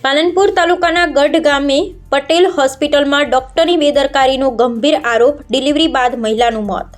પાલનપુર તાલુકાના ગઢ ગામે પટેલ હોસ્પિટલમાં ડોક્ટરની બેદરકારીનો ગંભીર આરોપ, ડિલિવરી બાદ મહિલાનું મોત।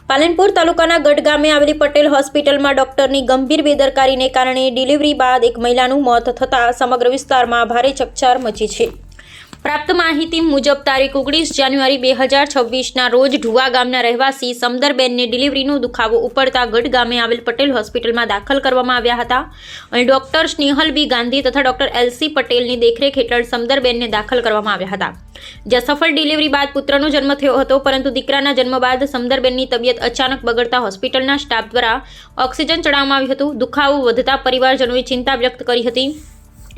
પાલનપુર તાલુકાના ગઢ ગામે આવેલી પટેલ હોસ્પિટલમાં ડોક્ટરની ગંભીર બેદરકારીને કારણે ડિલિવરી બાદ એક મહિલાનું મોત થતાં સમગ્ર વિસ્તારમાં ભારે ચકચાર મચી છે। પ્રાપ્ત માહિતી મુજબ તારીખ 19 જાન્યુઆરી 2026ના રોજ ઢુવા ગામના રહેવાસી સમદરબેનને ડિલિવરીનો દુખાવો ઉપડતા ગઢ ગામે આવેલ પટેલ હોસ્પિટલમાં દાખલ કરવામાં આવ્યા હતા। અને ડોક્ટર સ્નેહલ બી ગાંધી તથા ડોક્ટર એલસી પટેલની દેખરેખ હેઠળ સમદરબેનને દાખલ કરવામાં આવ્યા હતા, જ્યાં સફળ ડિલિવરી બાદ પુત્રનો જન્મ થયો હતો। પરંતુ દીકરાના જન્મ બાદ સમદરબેનની તબિયત અચાનક બગડતા હોસ્પિટલના સ્ટાફ દ્વારા ઓક્સિજન ચડાવવામાં આવ્યું હતું। દુખાવો વધતા પરિવારજનોએ ચિંતા વ્યક્ત કરી હતી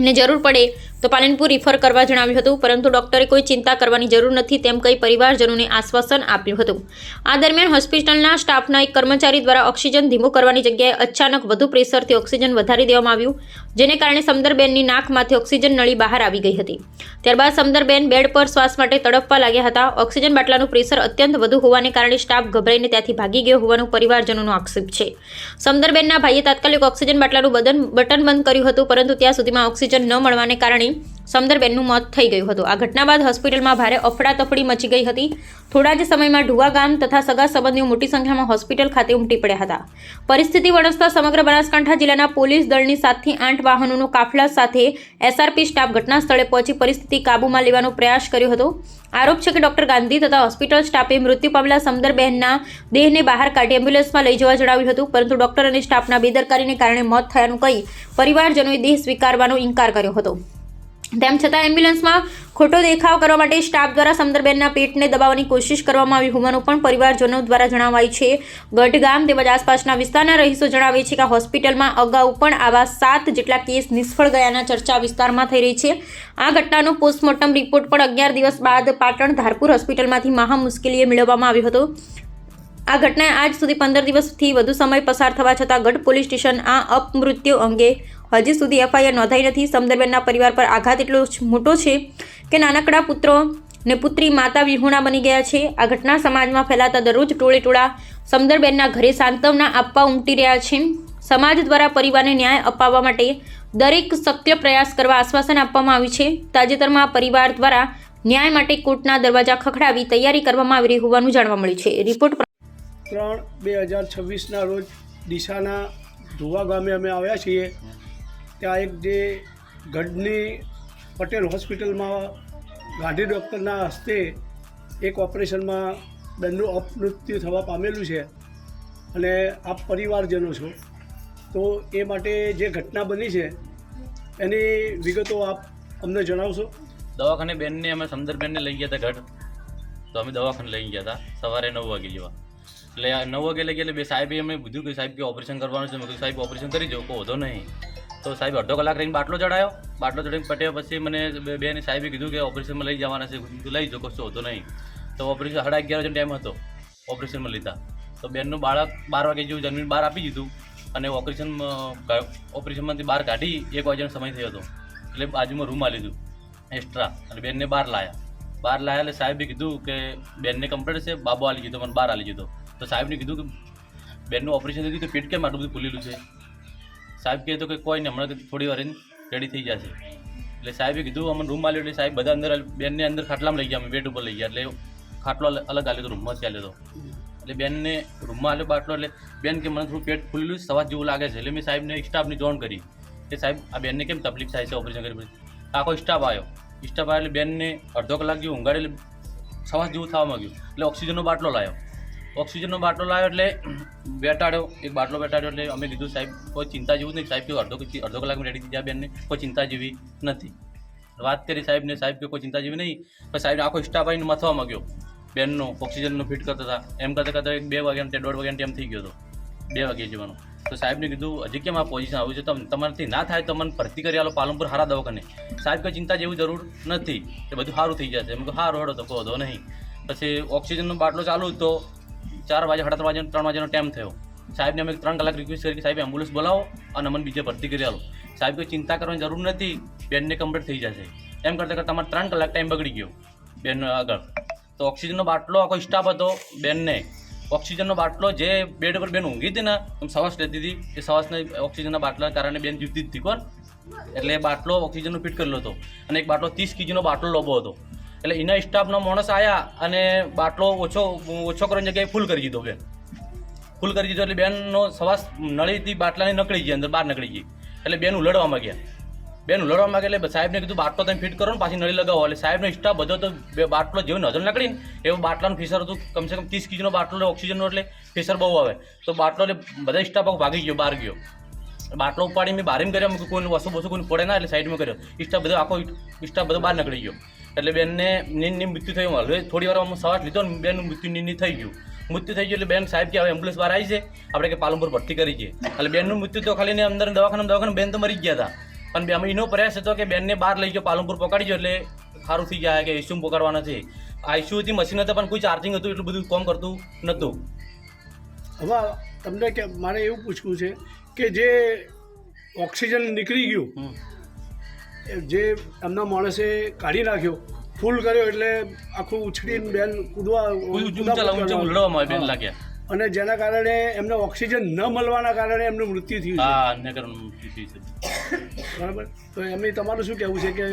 ને જરૂર પડે તો પાલનપુર રિફર કરવા જણાવ્યું હતું, પરંતુ ડોક્ટરે કોઈ ચિંતા કરવાની જરૂર નથી તેમ કહી પરિવારજનોને આશ્વાસન આપ્યું હતું। આ દરમિયાન હોસ્પિટલના સ્ટાફના એક કર્મચારી દ્વારા ઓક્સિજન ધીમો કરવાની જગ્યાએ અચાનક વધુ પ્રેશરથી ઓક્સિજન વધારી દેવામાં આવ્યું, જેને કારણે સમદરબેનની નાકમાંથી ઓક્સિજન નળી બહાર આવી ગઈ હતી। ત્યારબાદ સમદરબેન બેડ પર શ્વાસ માટે તડપવા લાગ્યા હતા। ઓક્સિજન બાટલાનું પ્રેશર અત્યંત વધુ હોવાને કારણે સ્ટાફ ગભરાઈને ત્યાંથી ભાગી ગયો હોવાનું પરિવારજનોનો આક્ષેપ છે। સમદરબેનના ભાઈએ તાત્કાલિક ઓક્સિજન બાટલાનું બટન બંધ કર્યું હતું, પરંતુ ત્યાં સુધીમાં ઓક્સિજન ન મળવાને કારણે સમદરબેનનું મોત થઈ ગયું હતું। આ ઘટના બાદ હોસ્પિટલમાં ભારે અફડાતફડી મચી ગઈ હતી। થોડા જ સમયમાં ઢુવા ગામ તથા સગા સંબંધીઓ મોટી સંખ્યામાં હોસ્પિટલ ખાતે ઉમટી પડ્યા હતા। પરિસ્થિતિ વણસતા સમગ્ર બનાસકાંઠા જિલ્લાના પોલીસ દળની 7 થી 8 વાહનોનો કાફલા સાથે એસઆરપી સ્ટાફ ઘટના સ્થળે પહોંચી પરિસ્થિતિ કાબૂમાં લેવાનો પ્રયાસ કર્યો હતો। આરોપ છે કે ડોક્ટર ગાંધી તથા હોસ્પિટલ સ્ટાફે મૃત્યુ પામેલા સમદરબેનના દેહને બહાર કાઢી એમ્બ્યુલન્સમાં લઈ જવા જણાવ્યું હતું, પરંતુ ડોક્ટર અને સ્ટાફના બેદરકારીને કારણે મોત થયાનું કહી પરિવારજનોએ દેહ સ્વીકારવાનો ઇનકાર કર્યો હતો। તેમ છતાં એમ્બ્યુલન્સમાં ખોટો દેખાવ કરવા માટે સ્ટાફ દ્વારા સમદરબેનના પેટને દબાવવાની કોશિશ કરવામાં આવી હોવાનું પણ પરિવારજનો દ્વારા જણાવાય છે। ગઢ ગામ તેમજ આસપાસના વિસ્તારના રહીશો જણાવે છે કે હોસ્પિટલમાં અગાઉ પણ આવા 7 જેટલા કેસ નિષ્ફળ ગયાના ચર્ચા વિસ્તારમાં થઈ રહી છે। આ ઘટનાનો પોસ્ટમોર્ટમ રિપોર્ટ પણ 11 દિવસ બાદ પાટણ ધારપુર હોસ્પિટલમાંથી મહા મુશ્કેલીએ મેળવવામાં આવ્યો હતો। આ ઘટનાએ આજ સુધી 15 દિવસથી વધુ સમય પસાર થવા છતાં ગઢ પોલીસ સ્ટેશન આ અપમૃત્યુ અંગે હજી સુધી એફઆઈઆર નોંધાઈ નથી। સમદરબેનના પરિવાર પર આઘાત એટલો મોટો છે કે નાનકડા પુત્રો ને પુત્રી માતા વિહોણા બની ગયા છે। આ ઘટના સમાજમાં ફેલાતા દરરોજ ટોળે-ટોળા સમદરબેનના ઘરે સાંત્વના આપવા ઉમટી રહ્યા છે। સમાજ દ્વારા પરિવારને ન્યાય અપાવવા માટે દરેક શક્ય પ્રયાસ કરવા આશ્વાસન આપવામાં આવ્યું છે। તાજેતરમાં આ પરિવાર દ્વારા ન્યાય માટે કોર્ટના દરવાજા ખખડાવી તૈયારી કરવામાં આવી રહી હોવાનું જાણવા મળ્યું છે। રિપોર્ટ 3/2026ના રોજ ડીસાના ધુવા ગામે અમે આવ્યા છીએ। ત્યાં એક જે ગઢની પટેલ હોસ્પિટલમાં ગાંધી ડૉક્ટરના હસ્તે એક ઓપરેશનમાં બેનનું અપમૃત્યુ થવા પામેલું છે અને આપ પરિવારજનો છો, તો એ માટે જે ઘટના બની છે એની વિગતો આપ અમને જણાવશો? દવાખાને બેનને અમે સમદરબેનને લઈ ગયા હતા ગઢ, તો અમે દવાખાને લઈ ગયા હતા સવારે 9 વાગે જેવા। એટલે 9 વાગે લઈ ગયા એટલે બે સાહેબે અમને કીધું કે સાહેબ કે ઓપરેશન કરવાનું છે। મેં કીધું સાહેબ ઓપરેશન કરી જાઓ, કોઈ વધો નહીં। તો સાહેબ અડધો કલાક રહીને બાટલો ચડાવ્યો, બાટલો ચડાવીને પટ્યા પછી મને બેને સાહેબે કીધું કે ઓપરેશનમાં લઈ જવાના છે, લઈ જાઓ, કશો વધો નહીં। તો ઓપરેશન 11:30 વાગ્યાનો ટાઈમ હતો, ઓપરેશનમાં લીધા। તો બેનનું બાળક 12 વાગે જેવું જન્મીને બહાર આપી દીધું અને ઓપરેશનમાંથી બહાર કાઢી 1 વાગ્યાનો સમય થયો હતો, એટલે બાજુમાં રૂમમાં લીધું એક્સ્ટ્રા અને બેનને બહાર લાયા એટલે સાહેબે કીધું કે બેનને કમ્પ્લેટ છે, બાબો આલી ગયો, મને બહાર આલી ગયો। તો સાહેબને કીધું કે બેનનું ઓપરેશન થયું તો પેટ કેમ આટલું બધું ફૂલેલું છે? સાહેબ કહે તો કે કોઈ નહીં, હમણાં થોડી વાર રેડી થઈ જશે। એટલે સાહેબે કીધું અમને રૂમ આલ્યો એટલે સાહેબ બધા અંદર બેનને અંદર ખાટલામાં લઈ ગયા, અમે બેડ ઉપર લઈ ગયા, એટલે ખાટલો અલગ આલ્યો તો રૂમમાં જ ચાલ્યો હતો। એટલે બેનને રૂમમાં આલ્યો બાટલો, એટલે બેન કે મને થોડું પેટ ફૂલેલું સવાસ જેવું લાગે છે। એટલે મેં સાહેબને સ્ટાફની જોણ કરી કે સાહેબ આ બેનને કેમ તકલીફ થાય છે ઓપરેશન કરી પછી? આખો સ્ટાફ આવ્યો એટલે બેનને અડધો કલાક જેવું ઊંઘાડે એટલે સવાસ જેવું થવા માંગ્યું, એટલે ઓક્સિજનનો બાટલો લાવ્યો એટલે બેટાડ્યો, એક બાટલો બેટાડ્યો। એટલે અમે કીધું સાહેબ કોઈ ચિંતા જેવું નહીં। સાહેબ કે અડધો કલાકમાં રેડી થઈ જાય બેનને, કોઈ ચિંતા જેવી નથી। વાત કરી સાહેબને, સાહેબ કે કોઈ ચિંતા જેવી નહીં। પણ સાહેબને આખો સ્ટાફ આવીને મથવા માંગ્યો બેનનો, ઓક્સિજનનો ફિટ કરતા હતા। એમ કરતાં 2 વાગ્યાનો 1:30 વાગ્યાનો ટાઈમ થઈ ગયો હતો, 2 વાગ્યે જવાનો। તો સાહેબને કીધું હજી કેમ આ પોઝિશન આવ્યું છે, તમારાથી ના થાય તો મને ભરતી કરી આલો પાલનપુર હારા દવાખાને। સાહેબ કોઈ ચિંતા જેવું જરૂર નથી, એ બધું સારું થઈ જશે। એમ કહું સારું હડો તો કોઈ વધો નહીં। પછી ઓક્સિજનનો બાટલો ચાલુ તો 4 વાગે 3 વાગ્યાનો ટાઈમ થયો। સાહેબને અમે 3 કલાક રિક્વેસ્ટ કરી કે સાહેબ એમ્બ્યુલન્સ બોલાવો અને અમને બીજે ભરતી કરી આલો। સાહેબ કોઈ ચિંતા કરવાની જરૂર નથી, બેનને કમ્પ્લીટ થઈ જશે। એમ કરતાં તમારે 3 કલાક ટાઈમ બગડી ગયો બેન આગળ। તો ઓક્સિજનનો બાટલો આખો સ્ટાફ હતો બેનને, ઓક્સિજનનો બાટલો જે બેડ પર બેન ઊંઘી હતી ને એમ શ્વાસ લેતી હતી, એ શ્વાસને ઓક્સિજનના બાટલાના કારણે બેન જીવતી જ હતી। કોણ એટલે બાટલો ઓક્સિજનનો ફિટ કરેલો હતો અને એક બાટલો 30 kgનો બાટલો લોબો હતો. એટલે એના સ્ટાફના માણસ આવ્યા અને બાટલો ઓછો કરવાની જગ્યાએ ફૂલ કરી દીધો બેન. ફૂલ કરી દીધો એટલે બેનનો શ્વાસ નળીથી બાટલાની નીકળી ગઈ, અંદર બહાર નીકળી ગઈ. એટલે બેન ઉલડવામાં ગયા. એટલે સાહેબને કીધું બાટલો તમે ફિટ કરો ને પાછી નળી લગાવો. એટલે સાહેબનો સ્ટાફ બધો તો બાટલો જેવો નજર નીકળીને એવું બાટલાનું ફિશર હતું. કમસે કમ 30 kgનો બાટલો ઓક્સિજનનો એટલે ફિશર બહુ આવે. તો બાટલો એટલે બધા સ્ટાફ ભાગી ગયો, બહાર ગયો. બાટલો ઉપાડી મેં બારીમાં કર્યો, કોઈ વસ્તુ કોઈ પડે ના એટલે સાઈડમાં કર્યો. સ્ટાફ બધો આખો સ્ટાફ બધો બહાર નીકળી ગયો. એટલે બેનને નીંદની મૃત્યુ થયું. હવે થોડી વાર શ્વાસ લીધો ને બેનનું મૃત્યુ નીંદની થઈ ગયું. એટલે બેન સાહેબ કે હવે એમ્બ્યુલન્સ બહાર આવી છે, આપણે કે પાલનપુર ભરતી કરી છે. એટલે બેનનું મૃત્યુ તો ખાલી અંદર દવાખાના બેન તો મરી ગયા હતા. પણ અમે એનો પ્રયાસ હતો કે બેનને બહાર લઈ ગયો, પાલનપુર પકડી ગયો એટલે સારું થઈ જાય કે આઈસીયુ પકડવાના છે. આઈસીયુથી મશીન હતા પણ કોઈ ચાર્જિંગ હતું એટલું બધું કામ કરતું નહોતું. હવે તમને કે મારે એવું પૂછવું છે કે જે ઓક્સિજન નીકળી ગયું, જે એમના માણસે કાઢી નાખ્યો, ફૂલ કર્યો એટલે આખું ઉછળીને બેન ઉલડવામાં બેન લાગ્યા અને જેના કારણે એમને ઓક્સિજન ન મળવાના કારણે એમનું મૃત્યુ થયું. બરાબર. તો એમની તમારું શું કહેવું છે કે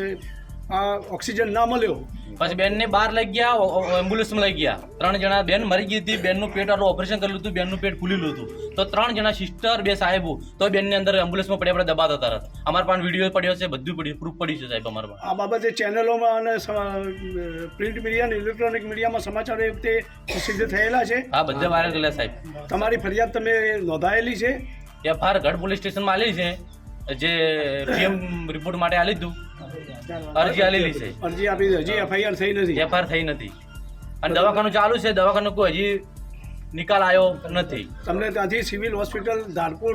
આ ઓક્સિજન ના મળ્યો પછી બેનને બહાર લઈ ગયા, એમ્બ્યુલન્સમાં લઈ ગયા. 3 જણા બેન મરી ગઈ હતી. બેનનું પેટ આટલું ઓપરેશન કરેલું હતું, બેનનું પેટ ફૂલેલું હતું. તો 3 જણા સિસ્ટર, 2 સાહેબો તો બેનની અંદર એમ્બ્યુલન્સમાં પડ્યા આપણે દબાતા હતા. અમારા પાસે વિડીયો પડ્યો છે, બધું પડ્યું, પ્રૂફ પડ્યું છે સાહેબ અમારા પાસે. આ બાબતે ચેનલોમાં અને પ્રિન્ટ મીડિયા અને ઇલેક્ટ્રોનિક મીડિયામાં સમાચાર એ વખતે પ્રસિદ્ધ થયેલા છે. હા, બધા વાયરલ કરેલા સાહેબ. તમારી ફરિયાદ તમે નોંધાયેલી છે? FR ગઢ પોલીસ સ્ટેશનમાં આવેલી છે, જે PM રિપોર્ટ માટે આલી હતું, અરજી આલેલી છે. અરજી આપી છે, હજી FIR થઈ નથી? FIR થઈ નથી અને દવાખાનું ચાલુ છે. દવાખાનું કોઈ હજી નિકાલ આવ્યો નથી. તમને ત્યાંથી civil hospital Dharpur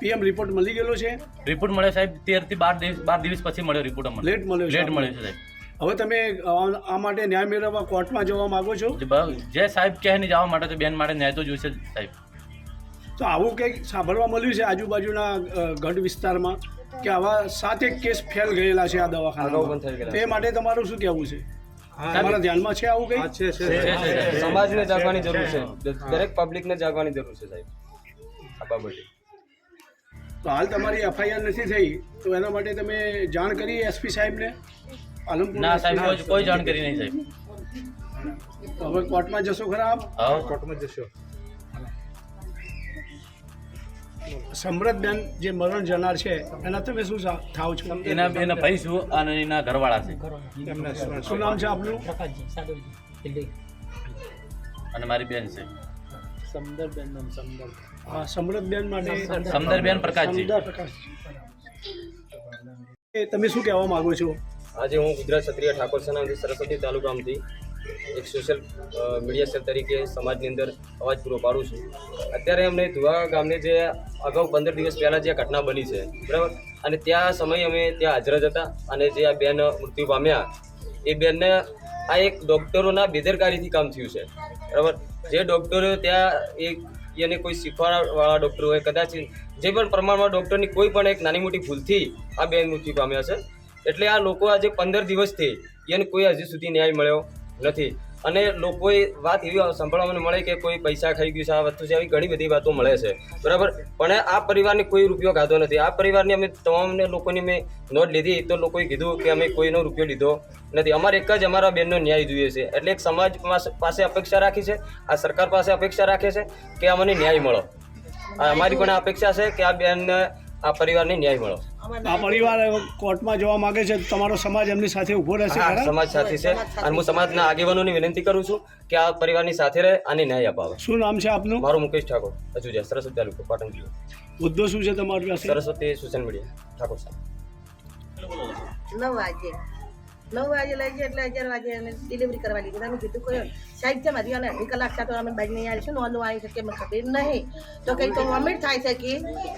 PM report મળી ગયેલો છે? રિપોર્ટ મળ્યો સાહેબ 13 થી 12 દિવસ પછી મળ્યો રિપોર્ટ અમને. લેટ મળ્યો છે સાહેબ. હવે તમે આ માટે ન્યાય મેળવવા કોર્ટમાં જવા માંગો છો? જે સાહેબ કહે નહીં જવા માટે તો બેન માટે ન્યાય તો જોઈશે જ સાહેબ. તો આવું કંઈક સાંભળવા મળ્યું છે આજુબાજુના ગઢ વિસ્તારમાં કે આવા 7 કેસ ફેલ ગયેલા છે આ દવાખાનામાં. તે માટે તમારું શું કહેવું છે? તમારા ધ્યાનમાં છે આવું કંઈ? છે. સમાજને જાગવાની જરૂર છે, દરેક પબ્લિકને જાગવાની જરૂર છે સાહેબ આ બાબતે. તો હાલ તમારી FIR નથી થઈ તો એના માટે તમે જાણ કરી SP સાહેબને? પાલનપુર? ના સાહેબ, કોઈ જાણકારી નહીં સાહેબ. તો હવે કોર્ટમાં જશો ખરા આપ? હા, કોર્ટમાં જશો. સમૃદ્ધબેન જે મરણ જનાર છે એના તમે શું થાવ છો? એના ભાઈ છું અને એના ઘરવાળા છે. શું નામ છે આપનું? અને મારી બેન છે હા, સમૃદ્ધબેન માટે સમદરબેન પ્રકાશજી. તમે શું કહેવા માંગો છો? આજે હું ગુજરાત ક્ષત્રિય ઠાકોર સેનાથી સરસ્વતી તાલુકામાંથી એક સોશિયલ મીડિયા સેલ તરીકે સમાજની અંદર અવાજ પૂરો પાડું છું. અત્યારે અમને ધુવા ગામને જે અગાઉ 15 દિવસ પહેલાં જે ઘટના બની છે, બરાબર, અને ત્યાં સમયે અમે ત્યાં હાજર જ હતા અને જે આ બેન મૃત્યુ પામ્યા એ બેનને આ એક ડૉક્ટરોના બેદરકારીથી કામ થયું છે, બરાબર. જે ડૉક્ટરો ત્યાં એને કોઈ શીખવાડવાળા ડૉક્ટર હોય, કદાચ જે પણ પ્રમાણમાં ડૉક્ટરની કોઈ પણ એક નાની મોટી ભૂલથી આ બેન મૃત્યુ પામ્યા છે. એટલે આ લોકો આજે 15 દિવસથી એને કોઈ હજી સુધી ન્યાય મળ્યો નથી. અને લોકોએ વાત એવી સાંભળવા મળે કે કોઈ પૈસા ખાઈ ગયું છે, આ વસ્તુ છે, આવી ઘણી બધી વાતો મળે છે, બરાબર. પણ આ પરિવારને કોઈ રૂપિયો ખાધો નથી. આ પરિવારની અમે તમામને લોકોની મેં નોંધ લીધી તો લોકોએ કીધું કે અમે કોઈનો રૂપિયો લીધો નથી. અમારે એક જ અમારા બેનનો ન્યાય જોઈએ છે. એટલે એક સમાજ પાસે અપેક્ષા રાખી છે, આ સરકાર પાસે અપેક્ષા રાખે છે કે અમને ન્યાય મળો. અમારી પણ અપેક્ષા છે કે આ બેનને, આ પરિવારને ન્યાય મળો. આ પરિવાર કોર્ટમાં જવા માંગે છે, તમારો સમાજ એમની સાથે ઊભો રહેશે? હા, સમાજ સાથે છે અને હું સમાજના આગેવાનોની વિનંતી કરું છું કે આ પરિવારની સાથે રહે અને ન્યાય અપાવે. શું નામ છે આપનું? મારું મુકેશ ઠાકોર, અજુજા, સરસ્વતી તાલુકો, પાટણ જિલ્લો. મુદ્દો શું છે તમારી પાસે? સરસ્વતી સોશિયલ મીડિયા ઠાકોર સાહેબ. 9 વાગે લઈ ગયા એટલે 11 વાગે એને ડિલિવરી કરવા લીધી. અમે કીધું કોઈ સાહેબ છે મારી અને અઢી કલાક સાથે અમે બાજુ નહીં આવી છે, નોંધું આવી છે કે મને ખબર નહીં. તો કંઈ તો વોમિટ થાય છે કે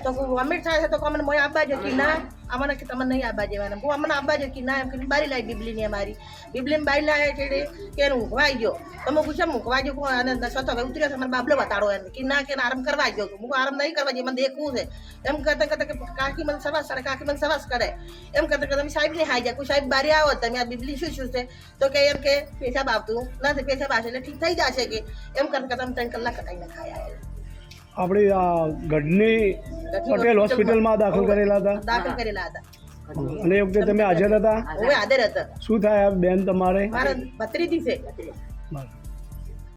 તો વોમિટ થાય છે તો અમને મોય આપવા જો કે ના, અમને કે તમને નહીં આપવા જેવાના. હું અમને આપવા જો કે ના, એમ કે બારી લાવી બીબલીની અમારી બીબલીને બારી લાવે છે કે એને ઊંઘવાઈ ગયો. તો હું પૂછ્યા મૂકવા જો અને સ્વતઃ હવે ઉતર્યો છે, મને બાબલો બતાડો એમ કે ના, કે આરામ કરવા ગયો. હું આરામ નહીં કરવા જોઈએ, મને દેખવું છે એમ કરતાં કરતાં કે કાકી મને સવાસ કરે, કાકી મને સવાસ કરે એમ કરતાં કરતાં સાહેબ નહીં હાઈ જાય. કોઈ સાહેબ બારી આવો તમે આ બીબલી શું છે તો કે એમ કે પેશાબ આવતું નથી, પેશાબ આવશે એટલે ઠીક થઈ જશે કે એમ કરતાં કરતાં 3 કલાક કટાઈને ખાયા. આપણી આ ગઢની પટેલ હોસ્પિટલમાં દાખલ કરેલા હતા દાખલ કરેલા હતા. અને એ વખતે તમે હાજર હતા. હવે આદર હતા શું થાય બેન તમારે? મારા ભત્રીજી છે. બરાબર.